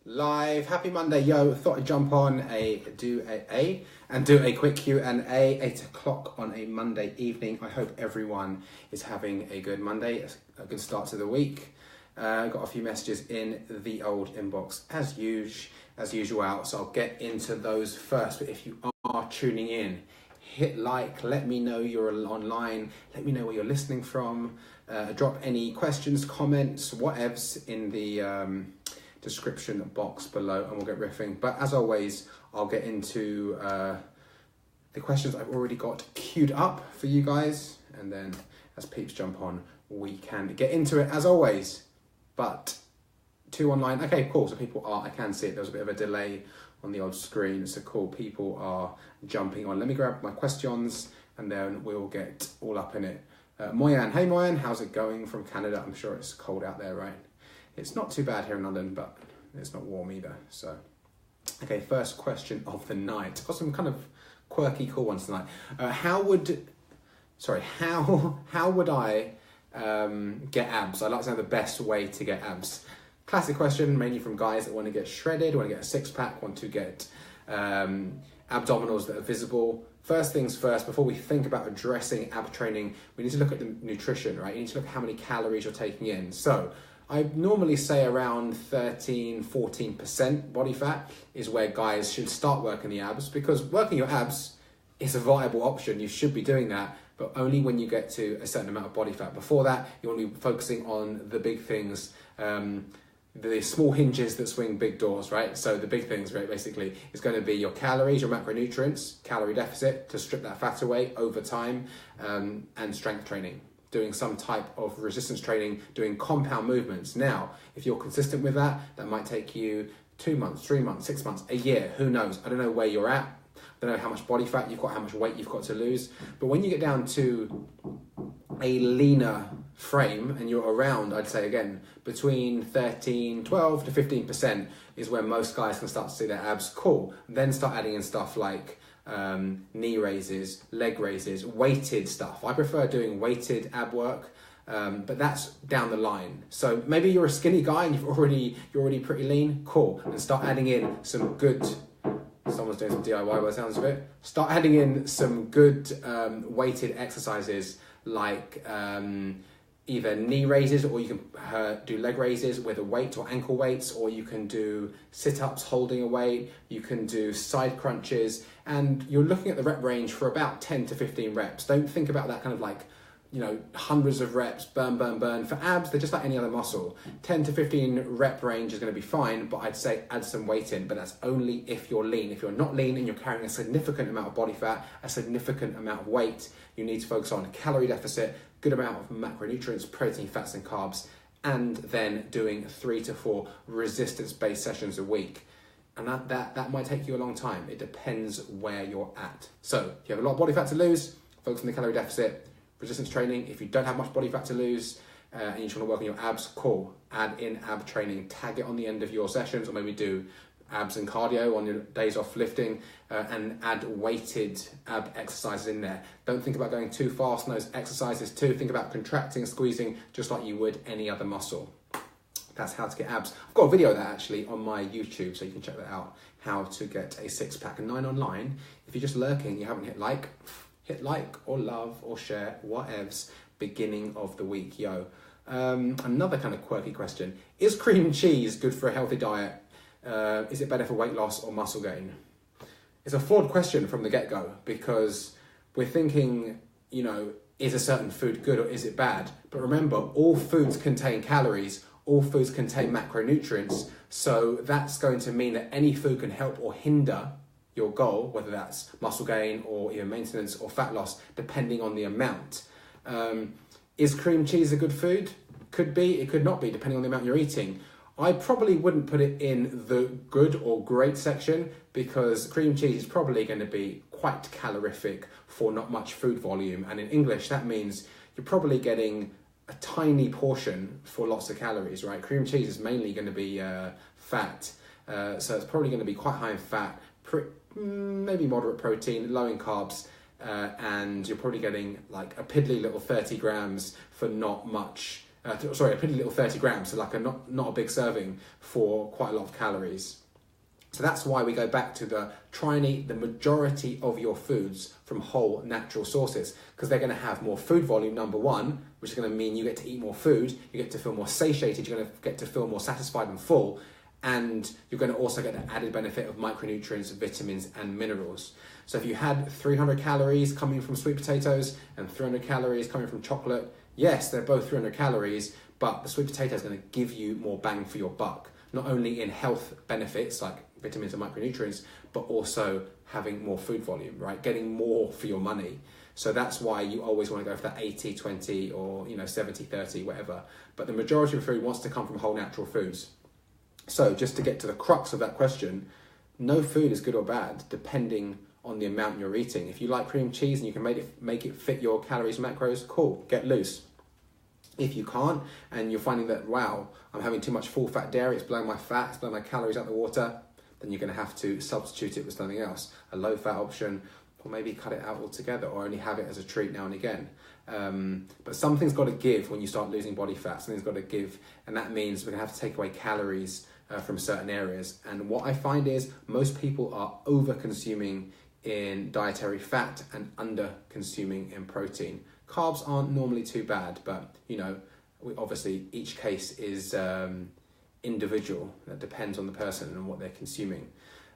Live, happy Monday, yo. Thought I'd jump on do a quick Q&A, 8 o'clock on a Monday evening. I hope everyone is having a good Monday, a good start to the week. Got a few messages in the old inbox as usual, so I'll get into those first. But if you are tuning in, hit like, let me know you're online, let me know where you're listening from, drop any questions, comments, whatevs in the description box below and we'll get riffing. But as always, I'll get into the questions I've already got queued up for you guys, and then as peeps jump on, we can get into it as always. But two online, okay, cool. So people are, I can see it, there was a bit of a delay on the old screen, so cool, people are jumping on. Let me grab my questions and then we'll get all up in it. Moyan, hey Moyan, how's it going from Canada? I'm sure it's cold out there, right? It's not too bad here in London, but it's not warm either. So, okay, first question of the night. Got some kind of quirky, cool ones tonight. How would I get abs? I'd like to know the best way to get abs. Classic question, mainly from guys that want to get shredded, want to get a six-pack, want to get abdominals that are visible. First things first, before we think about addressing ab training, we need to look at the nutrition, right? You need to look at how many calories you're taking in. So, I normally say around 13-14% body fat is where guys should start working the abs, because working your abs is a viable option. You should be doing that, but only when you get to a certain amount of body fat. Before that, you want to be focusing on the big things, the small hinges that swing big doors, right? So the big things, right, basically, is going to be your calories, your macronutrients, calorie deficit to strip that fat away over time, and strength training. Doing some type of resistance training, doing compound movements. Now, if you're consistent with that, that might take you 2 months, 3 months, 6 months, a year, who knows? I don't know where you're at. I don't know how much body fat you've got, how much weight you've got to lose. But when you get down to a leaner frame and you're around, I'd say again, between 12 to 15% is where most guys can start to see their abs. Cool. Then start adding in stuff like knee raises, leg raises, weighted stuff. I prefer doing weighted ab work, but that's down the line. So maybe you're a skinny guy and you're already pretty lean. Cool. And start adding in some good. Someone's doing some DIY by the sounds of it. Start adding in some good weighted exercises like either knee raises, or you can do leg raises with a weight or ankle weights, or you can do sit-ups holding a weight, you can do side crunches, and you're looking at the rep range for about 10 to 15 reps. Don't think about that kind of like, hundreds of reps, burn. For abs, they're just like any other muscle. 10 to 15 rep range is going to be fine, but I'd say add some weight in, but that's only if you're lean. If you're not lean and you're carrying a significant amount of body fat, a significant amount of weight, you need to focus on calorie deficit, good amount of macronutrients, protein, fats and carbs, and then doing 3 to 4 resistance-based sessions a week. And that might take you a long time. It depends where you're at. So if you have a lot of body fat to lose, focus on the calorie deficit. Resistance training, if you don't have much body fat to lose and you just want to work on your abs, cool. Add in ab training, tag it on the end of your sessions, or maybe do abs and cardio on your days off lifting, and add weighted ab exercises in there. Don't think about going too fast on those exercises too. Think about contracting, squeezing, just like you would any other muscle. That's how to get abs. I've got a video of that actually on my YouTube, so you can check that out. How to get a six-pack, and 9 online. If you're just lurking, you haven't hit like or love or share, whatevs, beginning of the week, yo. Another kind of quirky question. Is cream cheese good for a healthy diet? Is it better for weight loss or muscle gain? It's a flawed question from the get-go, because we're thinking, is a certain food good or is it bad? But remember, all foods contain calories, all foods contain macronutrients, so that's going to mean that any food can help or hinder your goal, whether that's muscle gain or even maintenance or fat loss, depending on the amount. Is cream cheese a good food? Could be, it could not be, depending on the amount you're eating. I probably wouldn't put it in the good or great section, because cream cheese is probably going to be quite calorific for not much food volume. And in English, that means you're probably getting a tiny portion for lots of calories, right? Cream cheese is mainly going to be fat. So it's probably going to be quite high in fat, maybe moderate protein, low in carbs, and you're probably getting like a piddly little 30 grams for not much a pretty little 30 grams, so like not a big serving for quite a lot of calories. So that's why we go back to try and eat the majority of your foods from whole natural sources, because they're going to have more food volume, number one, which is going to mean you get to eat more food, you get to feel more satiated, you're going to get to feel more satisfied and full, and you're going to also get the added benefit of micronutrients, vitamins and minerals. So if you had 300 calories coming from sweet potatoes and 300 calories coming from chocolate, yes, they're both 300 calories, but the sweet potato is going to give you more bang for your buck, not only in health benefits like vitamins and micronutrients, but also having more food volume, right? Getting more for your money. So that's why you always want to go for that 80-20 or 70-30, whatever. But the majority of food wants to come from whole natural foods. So just to get to the crux of that question, no food is good or bad depending on the amount you're eating. If you like cream cheese and you can make it fit your calories and macros, cool, get loose. If you can't, and you're finding that, wow, I'm having too much full fat dairy, it's blowing my fat, it's blowing my calories out the water, then you're going to have to substitute it with something else, a low fat option, or maybe cut it out altogether, or only have it as a treat now and again. But something's got to give when you start losing body fat, something's got to give, and that means we're going to have to take away calories from certain areas. And what I find is most people are over consuming in dietary fat and under consuming in protein. Carbs aren't normally too bad, but obviously each case is individual. That depends on the person and what they're consuming.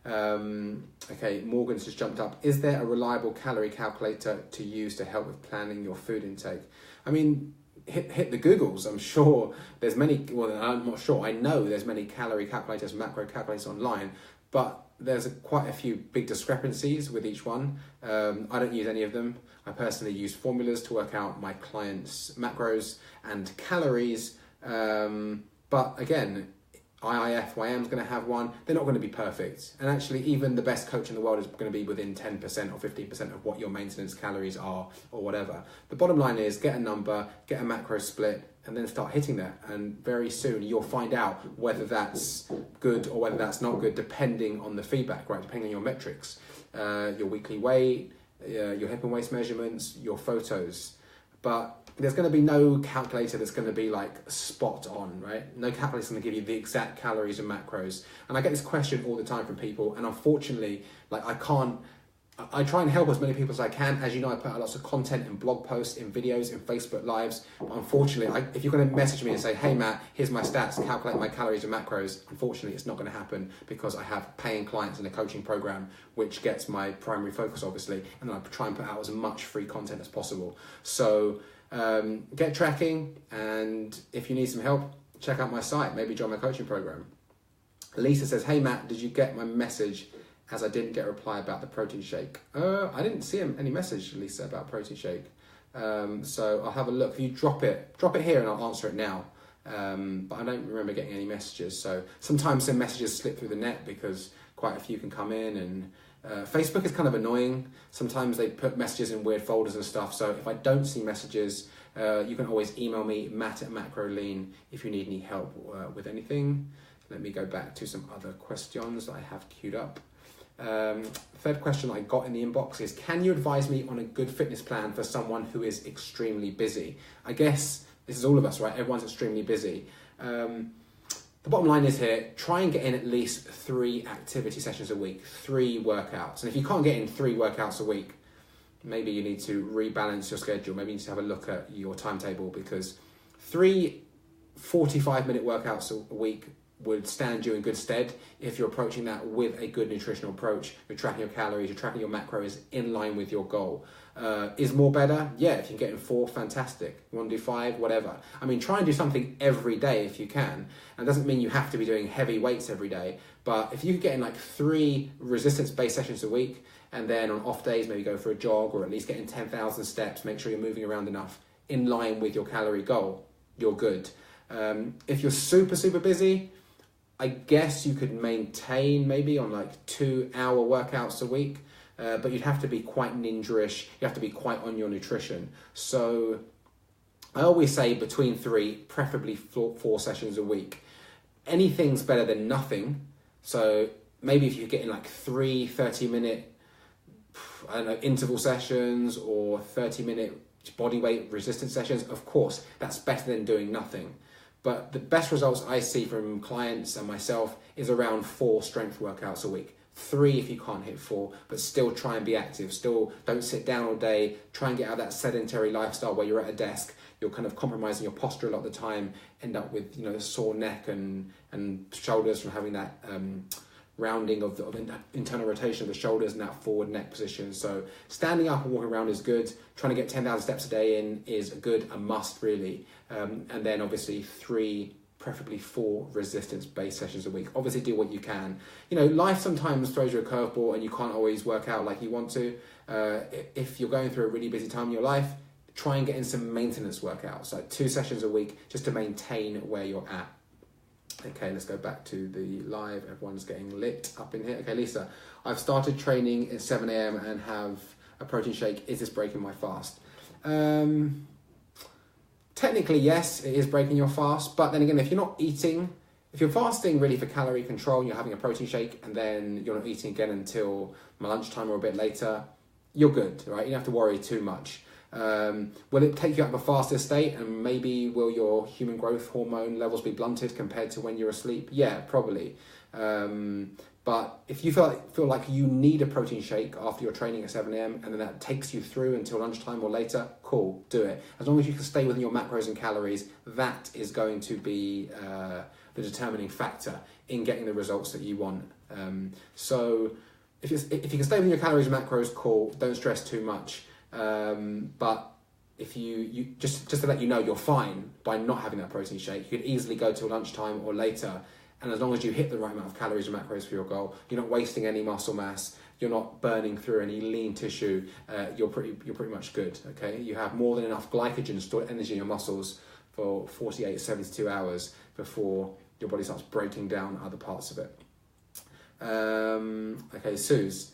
Okay, Morgan's just jumped up. Is there a reliable calorie calculator to use to help with planning your food intake? I mean, hit the Googles. I'm sure there's many, well, I'm not sure, I know there's many calorie calculators, macro calculators online, but there's quite a few big discrepancies with each one. I don't use any of them. I personally use formulas to work out my clients' macros and calories. But again, IIFYM is going to have one. They're not going to be perfect. And actually, even the best coach in the world is going to be within 10% or 15% of what your maintenance calories are or whatever. The bottom line is get a number, get a macro split, and then start hitting that. And very soon you'll find out whether that's good or whether that's not good, depending on the feedback, right? Depending on your metrics, your weekly weight, your hip and waist measurements, your photos. But there's going to be no calculator that's going to be like spot on, right? No calculator is going to give you the exact calories and macros. And I get this question all the time from people, and unfortunately, like I try and help as many people as I can. As you know, I put out lots of content in blog posts, in videos, in Facebook lives. But unfortunately, if you're going to message me and say, hey Matt, here's my stats, calculate my calories and macros, unfortunately, it's not going to happen because I have paying clients in a coaching program, which gets my primary focus, obviously. And then I try and put out as much free content as possible. So get tracking, and if you need some help, check out my site, maybe join my coaching program. Lisa says, hey Matt, did you get my message as I didn't get a reply about the protein shake? I didn't see any message, Lisa, about protein shake. So I'll have a look. If you drop it here and I'll answer it now. But I don't remember getting any messages. So sometimes some messages slip through the net because quite a few can come in, and Facebook is kind of annoying. Sometimes they put messages in weird folders and stuff. So if I don't see messages, you can always email me, matt@macrolean, if you need any help with anything. Let me go back to some other questions that I have queued up. Third question I got in the inbox is, can you advise me on a good fitness plan for someone who is extremely busy? I guess this is all of us, right? Everyone's extremely busy. The bottom line is here, try and get in at least 3 activity sessions a week, 3 workouts. And if you can't get in 3 workouts a week, maybe you need to rebalance your schedule. Maybe you need to have a look at your timetable, because 3 45-minute workouts a week would stand you in good stead if you're approaching that with a good nutritional approach. You're tracking your calories, you're tracking your macros in line with your goal. Is more better? Yeah, if you can get in 4, fantastic. You want to do 5, whatever. I mean, try and do something every day if you can. And it doesn't mean you have to be doing heavy weights every day, but if you could get in like 3 resistance-based sessions a week, and then on off days, maybe go for a jog, or at least get in 10,000 steps, make sure you're moving around enough in line with your calorie goal, you're good. If you're super, super busy, I guess you could maintain maybe on like 2-hour workouts a week, but you'd have to be quite ninja-ish. You have to be quite on your nutrition. So I always say between 3, preferably 4 sessions a week. Anything's better than nothing. So maybe if you're getting like 3 30-minute, interval sessions, or 30-minute body weight resistance sessions, of course, that's better than doing nothing. But the best results I see from clients and myself is around 4 strength workouts a week. 3 if you can't hit 4, but still try and be active. Still don't sit down all day. Try and get out of that sedentary lifestyle where you're at a desk. You're kind of compromising your posture a lot of the time. End up with a sore neck and shoulders from having that rounding of internal rotation of the shoulders and that forward neck position. So standing up and walking around is good. Trying to get 10,000 steps a day in is a must really. And then obviously 3, preferably 4 resistance-based sessions a week. Obviously do what you can. Life sometimes throws you a curveball and you can't always work out like you want to. If you're going through a really busy time in your life, try and get in some maintenance workouts, like 2 sessions a week just to maintain where you're at. Okay, let's go back to the live. Everyone's getting lit up in here. Okay, Lisa, I've started training at 7 a.m. and have a protein shake. Is this breaking my fast? Technically, yes, it is breaking your fast. But then again, if you're fasting really for calorie control, and you're having a protein shake and then you're not eating again until lunchtime or a bit later, you're good, right? You don't have to worry too much. Will it take you out of a faster state, and maybe will your human growth hormone levels be blunted compared to when you're asleep? Yeah, probably. But if you feel like you need a protein shake after your training at 7 a.m. and then that takes you through until lunchtime or later, cool, do it. As long as you can stay within your macros and calories, that is going to be the determining factor in getting the results that you want. So if you can stay within your calories and macros, cool, don't stress too much. But if you just to let you know, you're fine by not having that protein shake. You could easily go till lunchtime or later, and as long as you hit the right amount of calories and macros for your goal, you're not wasting any muscle mass, you're not burning through any lean tissue, you're pretty much good. Okay, you have more than enough glycogen stored energy in your muscles for 48 72 hours before your body starts breaking down other parts of it. Okay, Suze.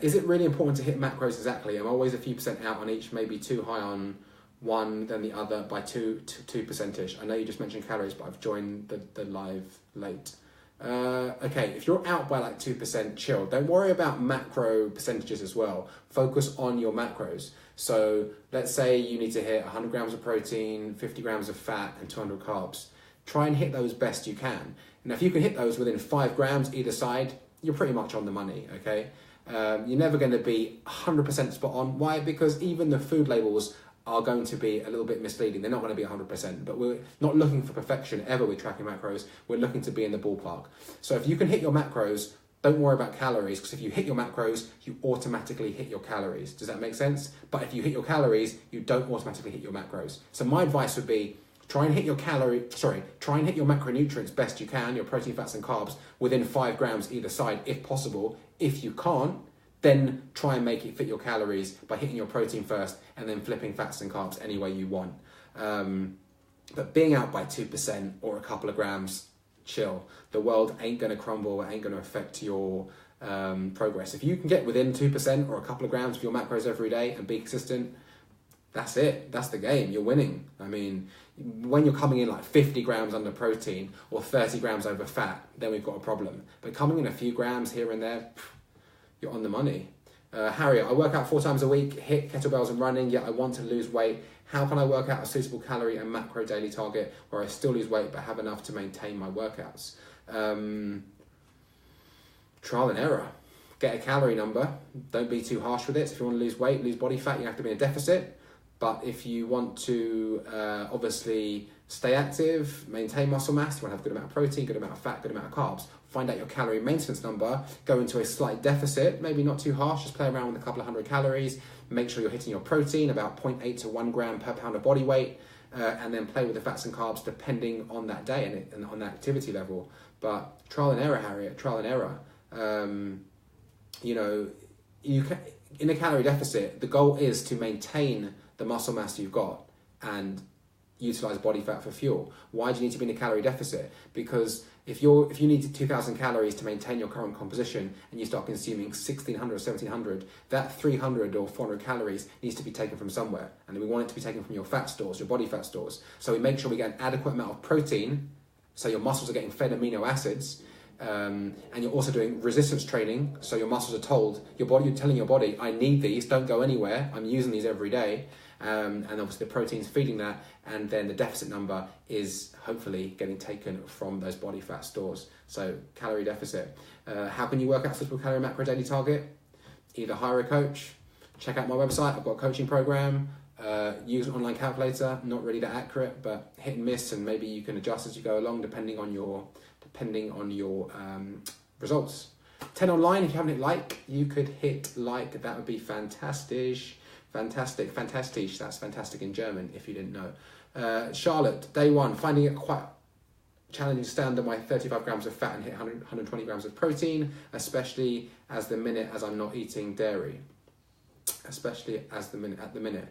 Is it really important to hit macros exactly? I'm always a few % out on each, maybe too high on one than the other by 2%. I know you just mentioned calories, but I've joined the live late. Okay, if you're out by like 2%, chill. Don't worry about macro percentages as well. Focus on your macros. So let's say you need to hit 100 grams of protein, 50 grams of fat, and 200 carbs. Try and hit those best you can. And if you can hit those within 5 grams either side, you're pretty much on the money, okay? You're never going to be 100% spot on. Why? Because even the food labels are going to be a little bit misleading. They're not going to be 100%, but we're not looking for perfection ever with tracking macros. We're looking to be in the ballpark. So if you can hit your macros, don't worry about calories, because if you hit your macros, you automatically hit your calories. Does that make sense? But if you hit your calories, you don't automatically hit your macros. So my advice would be, try and hit your macronutrients best you can, your protein, fats, and carbs, within 5 grams either side, if possible. If you can't, then try and make it fit your calories by hitting your protein first and then flipping fats and carbs any way you want. But being out by 2% or a couple of grams, chill. The world ain't going to crumble. It ain't going to affect your progress. If you can get within 2% or a couple of grams of your macros every day and be consistent, that's it. That's the game. You're winning. I mean, when you're coming in like 50 grams under protein or 30 grams over fat, then we've got a problem. But coming in a few grams here and there, you're on the money. Harriet, I work out 4 times a week, hit kettlebells and running, yet I want to lose weight. How can I work out a suitable calorie and macro daily target where I still lose weight but have enough to maintain my workouts? Trial and error. Get a calorie number. Don't be too harsh with it. If you want to lose weight, lose body fat, you have to be in a deficit. But if you want to obviously stay active, maintain muscle mass, you want to have a good amount of protein, good amount of fat, good amount of carbs, find out your calorie maintenance number, go into a slight deficit, maybe not too harsh, just play around with a couple of 100 calories, make sure you're hitting your protein, about 0.8 to 1 gram per pound of body weight, and then play with the fats and carbs depending on that day and on that activity level. But trial and error, Harriet, trial and error. You can, in a calorie deficit, the goal is to maintain the muscle mass you've got and utilize body fat for fuel. Why do you need to be in a calorie deficit? Because if you need 2,000 calories to maintain your current composition and you start consuming 1,600 or 1,700, that 300 or 400 calories needs to be taken from somewhere. And we want it to be taken from your fat stores, your body fat stores. So we make sure we get an adequate amount of protein, so your muscles are getting fed amino acids, and you're also doing resistance training, so your muscles are told, you're telling your body, I need these, don't go anywhere, I'm using these every day, and obviously the protein's feeding that, and then the deficit number is hopefully getting taken from those body fat stores. So calorie deficit. How can you work out physical calorie macro daily target? Either hire a coach, check out my website, I've got a coaching program, use an online calculator, not really that accurate, but hit and miss, and maybe you can adjust as you go along depending on your results. 10 online, if you haven't hit like, you could hit like, that would be fantastic. Fantastic, that's fantastic in German, if you didn't know. Charlotte, day one, finding it quite challenging to stay under my 35 grams of fat and hit 120 grams of protein, especially as I'm not eating dairy. Especially at the minute.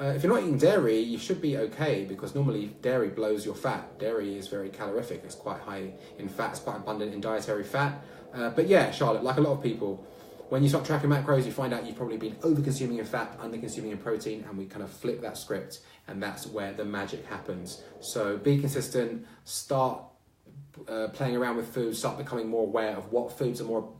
If you're not eating dairy, you should be okay, because normally dairy blows your fat. Dairy is very calorific. It's quite high in fat. It's quite abundant in dietary fat. But yeah, Charlotte, like a lot of people, when you start tracking macros, you find out you've probably been over-consuming in fat, under-consuming in protein, and we kind of flip that script, and that's where the magic happens. So be consistent, start playing around with food, start becoming more aware of what foods are more...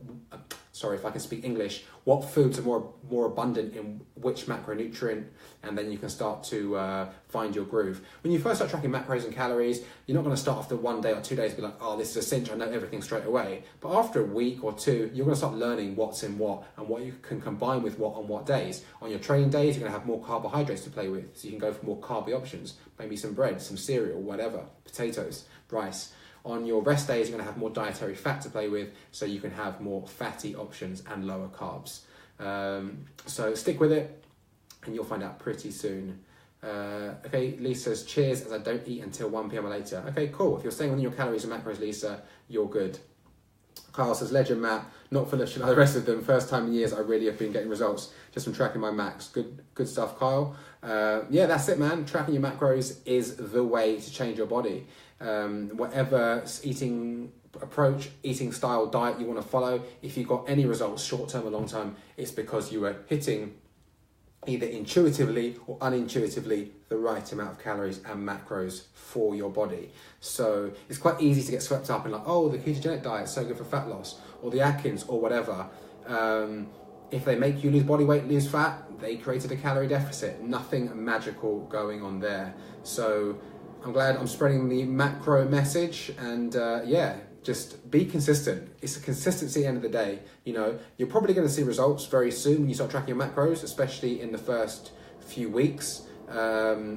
sorry if I can speak English, what foods are more abundant in which macronutrient, and then you can start to find your groove. When you first start tracking macros and calories, you're not going to start after 1 day or 2 days and be like, oh, this is a cinch, I know everything straight away. But after a week or two, you're going to start learning what's in what and what you can combine with what on what days. On your training days, you're going to have more carbohydrates to play with, so you can go for more carby options, maybe some bread, some cereal, whatever, potatoes, rice. On your rest days, you're going to have more dietary fat to play with, so you can have more fatty options and lower carbs. So stick with it, and you'll find out pretty soon. Okay, Lisa says, cheers, as I don't eat until 1 p.m. or later. Okay, cool. If you're staying within your calories and macros, Lisa, you're good. Kyle says, legend, Matt, not full of shit like the rest of them. First time in years, I really have been getting results just from tracking my max. Good stuff, Kyle. Yeah, that's it, man. Tracking your macros is the way to change your body. Whatever eating approach, eating style, diet you want to follow, if you've got any results, short-term or long-term, it's because you were hitting either intuitively or unintuitively the right amount of calories and macros for your body. So it's quite easy to get swept up in like, oh, the ketogenic diet is so good for fat loss, or the Atkins or whatever. If they make you lose body weight, lose fat, they created a calorie deficit. Nothing magical going on there. So I'm glad I'm spreading the macro message, and yeah, just be consistent. It's a consistency at the end of the day. You know, you're probably going to see results very soon when you start tracking your macros, especially in the first few weeks,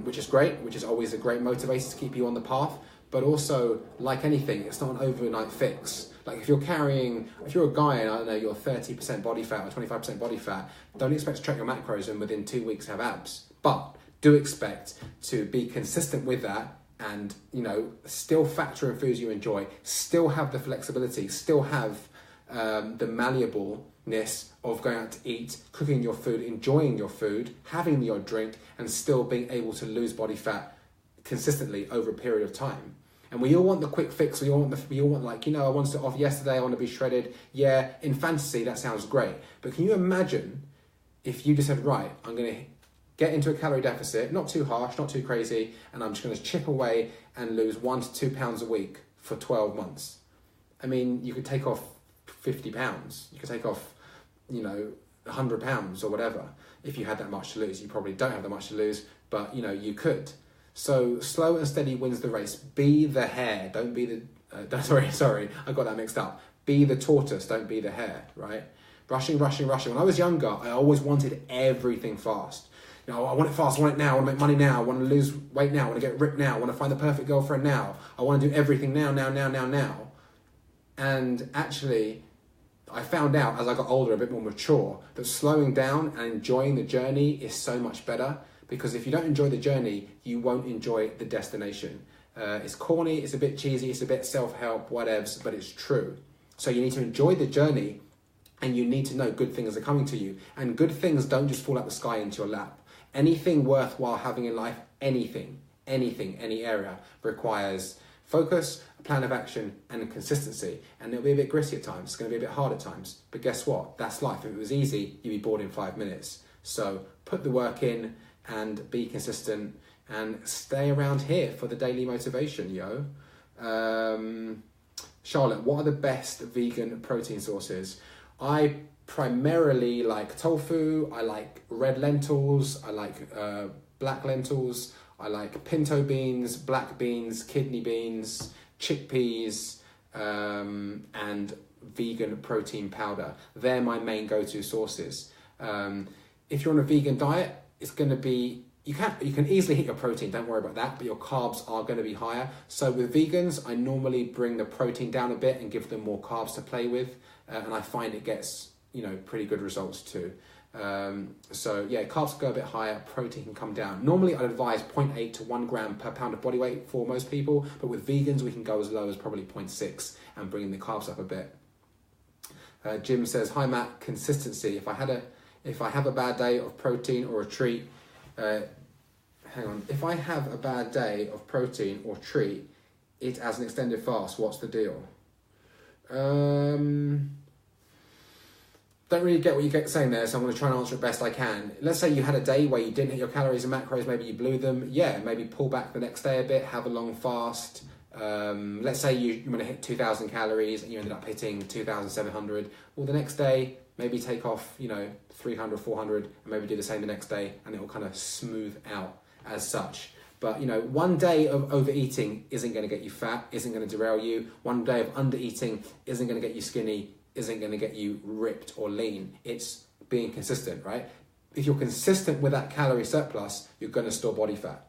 which is great, which is always a great motivator to keep you on the path. But also, like anything, it's not an overnight fix. Like if you're a guy and I don't know, you're 30% body fat or 25% body fat, don't expect to track your macros and within 2 weeks have abs. But do expect to be consistent with that, and, you know, still factor in foods you enjoy, still have the flexibility, still have the malleableness of going out to eat, cooking your food, enjoying your food, having your drink, and still being able to lose body fat consistently over a period of time. And we all want the quick fix. We all want like, you know, I wanted it off yesterday, I want to be shredded. Yeah, in fantasy, that sounds great. But can you imagine if you just said, right, I'm going to get into a calorie deficit, not too harsh, not too crazy, and I'm just going to chip away and lose 1 to 2 pounds a week for 12 months. I mean, you could take off 50 pounds. You could take off, you know, 100 pounds or whatever. If you had that much to lose, you probably don't have that much to lose, but, you know, you could. So slow and steady wins the race. Be the hare, don't be the... sorry, I got that mixed up. Be the tortoise, don't be the hare, right? Rushing. When I was younger, I always wanted everything fast. You know, I want it fast, I want it now, I want to make money now, I want to lose weight now, I want to get ripped now, I want to find the perfect girlfriend now, I want to do everything now. And actually, I found out as I got older, a bit more mature, that slowing down and enjoying the journey is so much better, because if you don't enjoy the journey, you won't enjoy the destination. It's corny, it's a bit cheesy, it's a bit self-help, whatevs, but it's true. So you need to enjoy the journey, and you need to know good things are coming to you. And good things don't just fall out the sky into your lap. Anything worthwhile having in life, anything, any area, requires focus, a plan of action, and consistency. And it'll be a bit gritty at times. It's going to be a bit hard at times. But guess what? That's life. If it was easy, you'd be bored in 5 minutes. So put the work in and be consistent and stay around here for the daily motivation, yo. Charlotte, what are the best vegan protein sources? I primarily like tofu, I like red lentils, I like black lentils, I like pinto beans, black beans, kidney beans, chickpeas, and vegan protein powder. They're my main go-to sources. If you're on a vegan diet, it's going to be, you can easily hit your protein, don't worry about that, but your carbs are going to be higher. So with vegans, I normally bring the protein down a bit and give them more carbs to play with, and I find it gets, pretty good results too. So yeah, carbs go a bit higher, protein can come down. Normally I'd advise 0.8 to 1 gram per pound of body weight for most people, but with vegans we can go as low as probably 0.6 and bringing the carbs up a bit. Jim says, hi Matt, consistency. If I have a bad day of protein or a treat, if I have a bad day of protein or treat it as an extended fast, what's the deal? Don't really get what you're saying there, so I'm going to try and answer it best I can. Let's say you had a day where you didn't hit your calories and macros, maybe you blew them. Yeah, maybe pull back the next day a bit, have a long fast. Let's say you're going to hit 2,000 calories and you ended up hitting 2,700. Well, the next day, maybe take off, 300, 400, and maybe do the same the next day, and it will kind of smooth out as such. But, one day of overeating isn't going to get you fat, isn't going to derail you. One day of undereating isn't going to get you skinny, isn't going to get you ripped or lean. It's being consistent, right? If you're consistent with that calorie surplus, you're going to store body fat,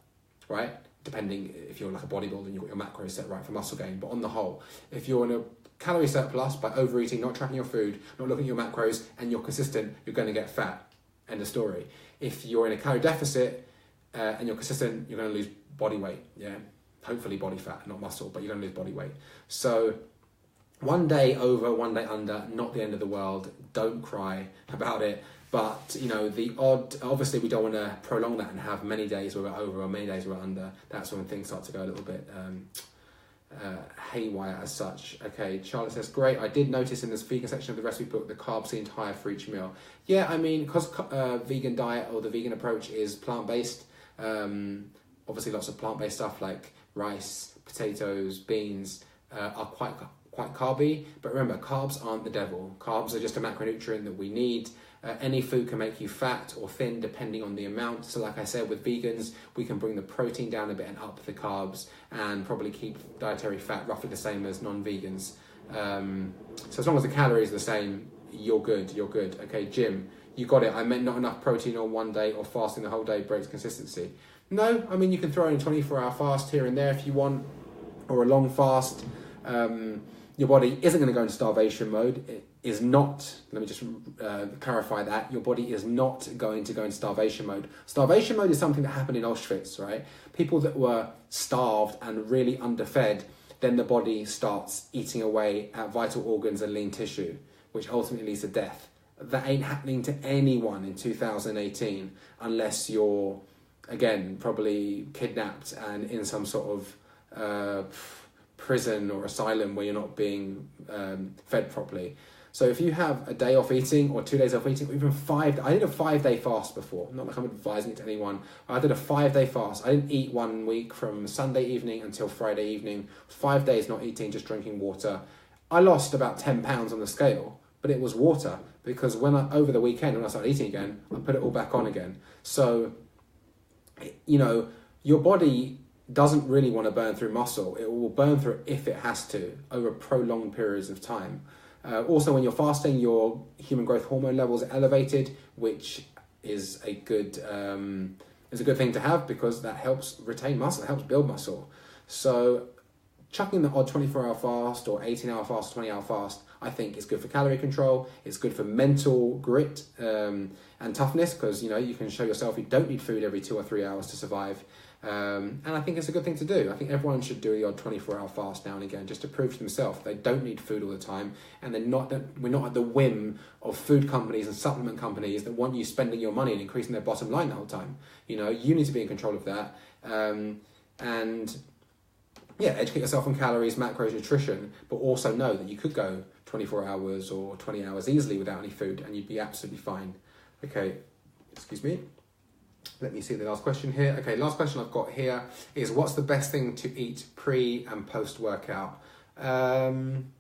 right? Depending if you're like a bodybuilder and you've got your macros set right for muscle gain. But on the whole, if you're in a calorie surplus by overeating, not tracking your food, not looking at your macros, and you're consistent, you're going to get fat. End of story. If you're in a calorie deficit and you're consistent, you're going to lose body weight. Yeah, hopefully body fat, not muscle, but you're going to lose body weight. So one day over, one day under, not the end of the world. Don't cry about it. But, the odd, obviously we don't want to prolong that and have many days where we're over or many days where we're under. That's when things start to go a little bit haywire as such. Okay, Charlotte says, great, I did notice in this vegan section of the recipe book the carbs seemed higher for each meal. Yeah, I mean, because vegan diet or the vegan approach is plant-based, obviously lots of plant-based stuff like rice, potatoes, beans are quite carby, but remember, carbs aren't the devil. Carbs are just a macronutrient that we need. Any food can make you fat or thin depending on the amount. So like I said, with vegans, we can bring the protein down a bit and up the carbs and probably keep dietary fat roughly the same as non-vegans. So as long as the calories are the same, you're good. Okay, Jim, you got it. I meant not enough protein on one day or fasting the whole day breaks consistency. No, I mean, you can throw in a 24-hour fast here and there if you want, or a long fast. Your body isn't going to go into starvation mode. It is not, let me just clarify that, your body is not going to go into starvation mode. Starvation mode is something that happened in Auschwitz, right? People that were starved and really underfed, then the body starts eating away at vital organs and lean tissue, which ultimately leads to death. That ain't happening to anyone in 2018 unless you're, again, probably kidnapped and in some sort of prison or asylum where you're not being fed properly. So if you have a day off eating or 2 days off eating, or even 5, I did a 5-day fast before, not like I'm advising it to anyone. I did a 5-day fast. I didn't eat 1 week from Sunday evening until Friday evening. 5 days not eating, just drinking water. I lost about 10 pounds on the scale, but it was water, because over the weekend when I started eating again, I put it all back on again. So, your body doesn't really want to burn through muscle. It will burn through it if it has to over prolonged periods of time. Also, when you're fasting, your human growth hormone levels are elevated, which is a good thing to have because that helps retain muscle, it helps build muscle. So chucking the odd 24-hour fast or 18-hour fast, 20-hour fast, I think is good for calorie control. It's good for mental grit and toughness because, you can show yourself you don't need food every 2 or 3 hours to survive. And I think it's a good thing to do. I think everyone should do the odd 24-hour fast now and again just to prove to themselves they don't need food all the time, and we're not at the whim of food companies and supplement companies that want you spending your money and increasing their bottom line the whole time. You need to be in control of that. And yeah, educate yourself on calories, macros, nutrition, but also know that you could go 24 hours or 20 hours easily without any food and you'd be absolutely fine. Okay, excuse me. Let me see the last question here. Okay, last question I've got here is, what's the best thing to eat pre and post workout? Again,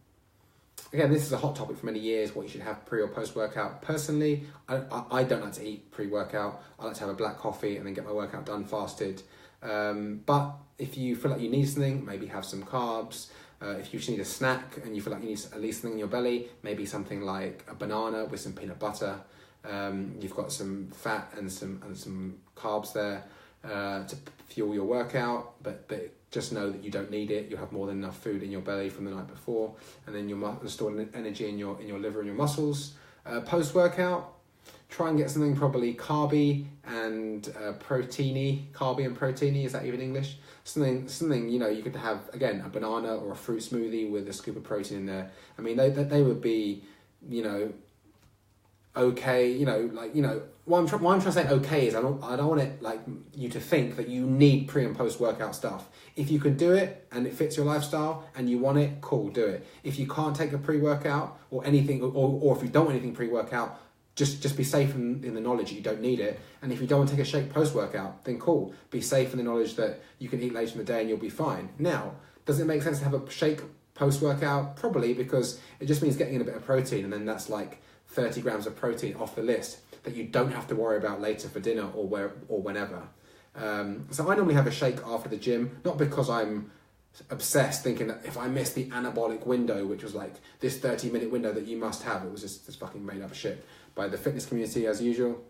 this is a hot topic for many years, what you should have pre or post-workout. Personally, I don't like to eat pre-workout. I like to have a black coffee and then get my workout done fasted. But if you feel like you need something, maybe have some carbs. If you just need a snack and you feel like you need at least something in your belly, maybe something like a banana with some peanut butter. You've got some fat and some carbs there to fuel your workout, but just know that you don't need it. You'll have more than enough food in your belly from the night before, and then you'll store energy in your liver and your muscles. Post-workout, try and get something probably carby and proteiny. Is that even English? Something you could have, again, a banana or a fruit smoothie with a scoop of protein in there. I mean, they would be, okay, what I'm trying to say okay is I don't want it like you to think that you need pre and post workout stuff. If you can do it and it fits your lifestyle and you want it, cool, do it. If you can't take a pre-workout or anything, or if you don't want anything pre-workout, just be safe in the knowledge that you don't need it. And if you don't want to take a shake post-workout, then cool, be safe in the knowledge that you can eat later in the day and you'll be fine. Now, does it make sense to have a shake post-workout? Probably, because it just means getting in a bit of protein, and then that's like 30 grams of protein off the list that you don't have to worry about later for dinner or whenever. So I normally have a shake after the gym, not because I'm obsessed thinking that if I miss the anabolic window, which was like this 30-minute window that you must have, it was just this fucking made up shit by the fitness community as usual.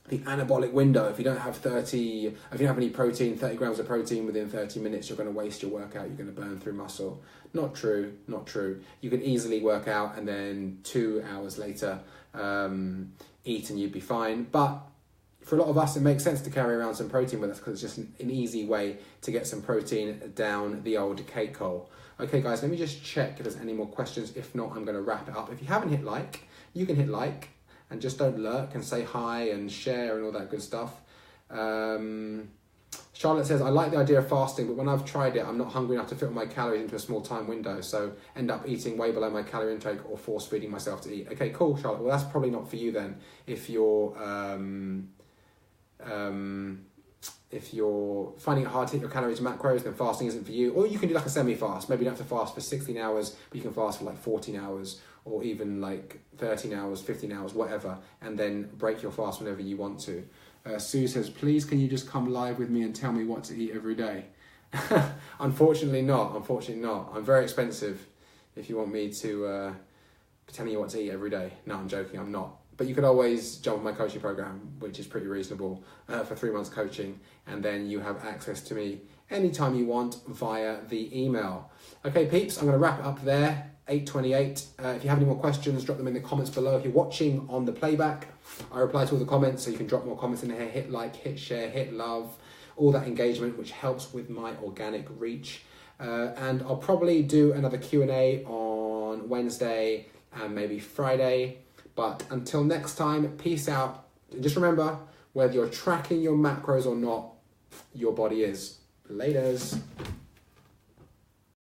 The anabolic window, if you don't have any protein, 30 grams of protein within 30 minutes, you're going to waste your workout, you're going to burn through muscle. Not true. You can easily work out and then 2 hours later eat and you'd be fine. But for a lot of us, it makes sense to carry around some protein with us because it's just an easy way to get some protein down the old cake hole. Okay, guys, let me just check if there's any more questions. If not, I'm going to wrap it up. If you haven't hit like, you can hit like and just don't lurk and say hi and share and all that good stuff. Charlotte says, I like the idea of fasting, but when I've tried it, I'm not hungry enough to fit all my calories into a small time window, so end up eating way below my calorie intake or force feeding myself to eat. Okay, cool, Charlotte. Well, that's probably not for you then. If you're finding it hard to hit your calories and macros, then fasting isn't for you. Or you can do like a semi-fast. Maybe you don't have to fast for 16 hours, but you can fast for like 14 hours or even like 13 hours, 15 hours, whatever, and then break your fast whenever you want to. Sue says, please can you just come live with me and tell me what to eat every day? Unfortunately not. I'm very expensive if you want me to be telling you what to eat every day. No, I'm joking, I'm not. But you could always jump on my coaching program, which is pretty reasonable, for 3 months coaching, and then you have access to me anytime you want via the email. Okay, peeps, I'm going to wrap it up there. 8:28. If you have any more questions, drop them in the comments below. If you're watching on the playback, I reply to all the comments, so you can drop more comments in here. Hit like, hit share, hit love, all that engagement, which helps with my organic reach. And I'll probably do another Q&A on Wednesday and maybe Friday. But until next time, peace out. And just remember, whether you're tracking your macros or not, your body is. Laters.